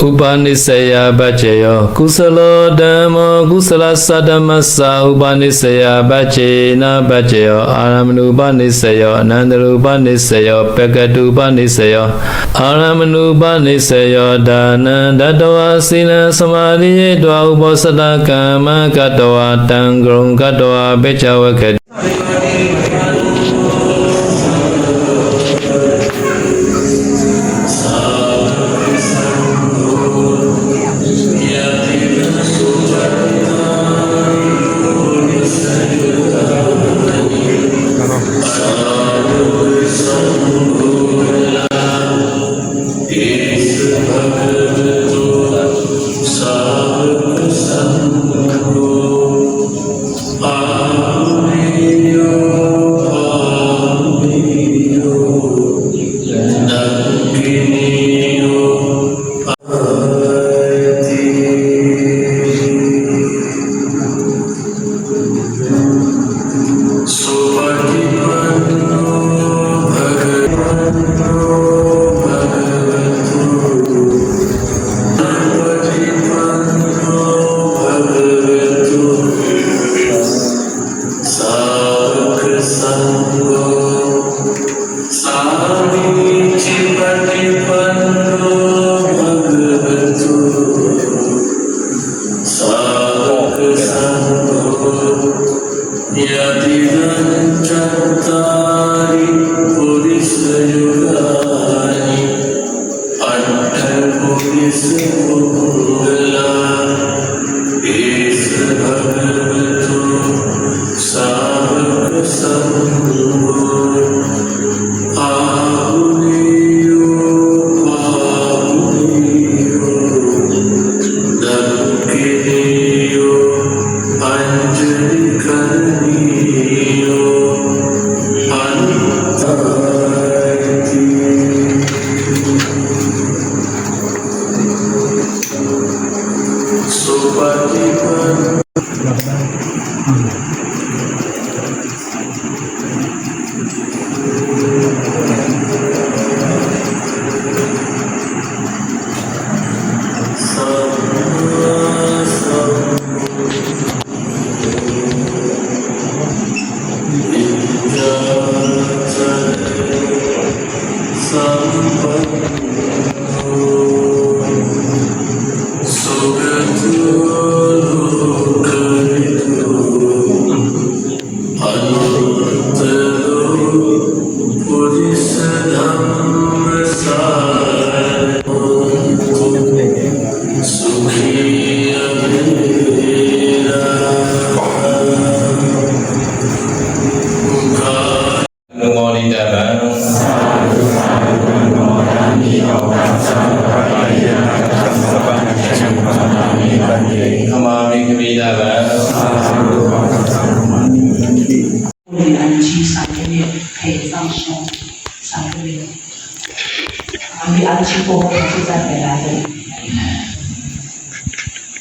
Upanisaya Bachayo Kusalo Dhammo Kusala Sadhamasa Upanisaya Bachena Bachayo Aramanu Upanisaya Anandaru Upanisaya Pekatu Upanisaya Aramanu Upanisaya Dana Datawa Sina Samadhi Dwa Upasada Kama Katawa Tangrung Katawa Bechavakati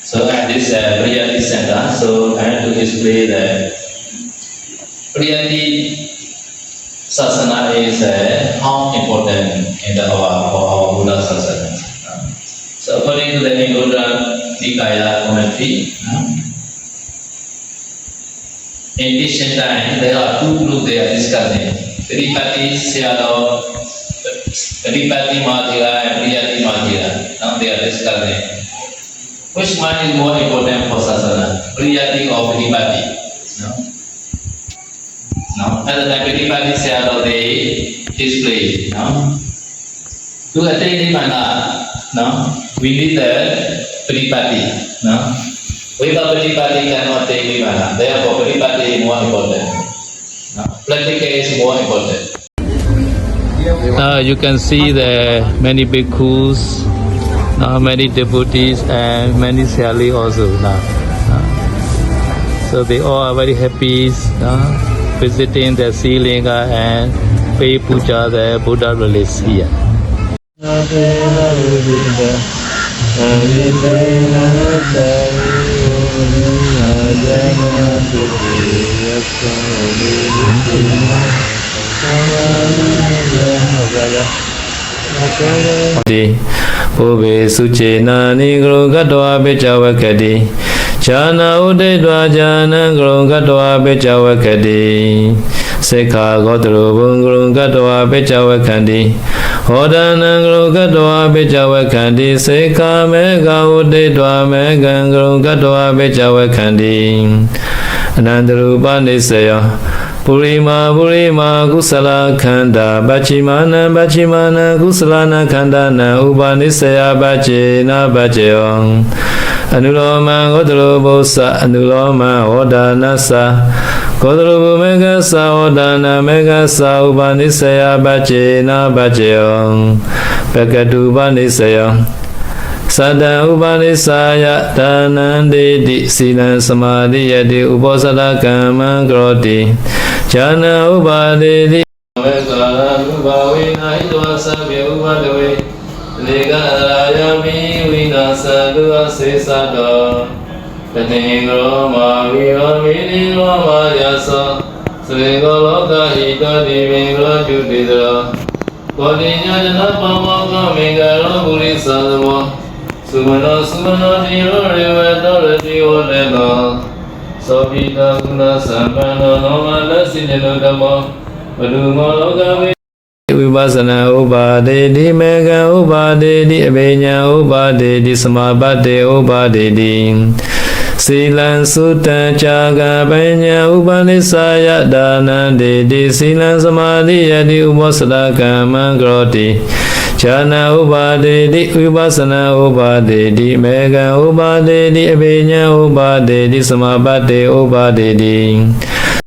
So at this Priyati center, so I have to display the Priyati Sasana is how important in our Buddha Sasana. So according to the Anguttara Nikaya commentary, in this time there are two groups they are discussing. Paripati Sayadaw, Paripati Madhira and Priyati Madhira. Now they are discussing. Which one is more important for Sasana? Priyati or Paripati? No. At the time Paripati Sayadaw they display. No. To attain Nibbana, no, we need the Paripati. No. Without Paripati cannot attain Nibbana. Therefore Paripati is more important. No. Practical is more important. You can see the many bhikkhus, many devotees and many sali also now. So they all are very happy visiting the Sri Linga and pay puja the Buddha relics here. Bồ bề su chế na ni gro gắt đoa bê chà vạ kà đi Chà na u đê đoa chà na gro gắt đoa bê chà vạ kà đi Sê khả gó tru bông gro gắt đoa bê chà vạ kà đi Hô đà na gro gắt đoa bê chà vạ kà đi Sê khả mê gà u đê đoa mê gà gro gắt đoa bê chà vạ kà đi Anandarupa nisaya Purima kusala khanda Bachimana kusalana khanda na Upanisaya bachena bachayong Anuloma godrubosa Anuloma odanasa Godrubu megasa odana megasa Upanisaya bachena bachayong Bhagatupa nisaya Sada upanisaya tanandidi silan samadhiyati uposada kama kroti Jana upadidi Vekala upavina hitva sabya upadave Lega arayami vinasa duva sesada Tati groma viva vini groma yasa Sregoloka hita divi grajudidra Padinya jana pamaka mingaro purisadva Sumana niro riveta ratiyo lena Sabita guna sampana nomala sinjano dhamma Paduma loka Vipassana upadedi mega upadedi abhinya upadedi samabhate upadedi Silan sutta caga banya upanisaya danandedi Silan samadhiyati upasada kama kroti Chana upadedi vipassana upadedi mega upadedi abhinya upadedi samabhate upadedi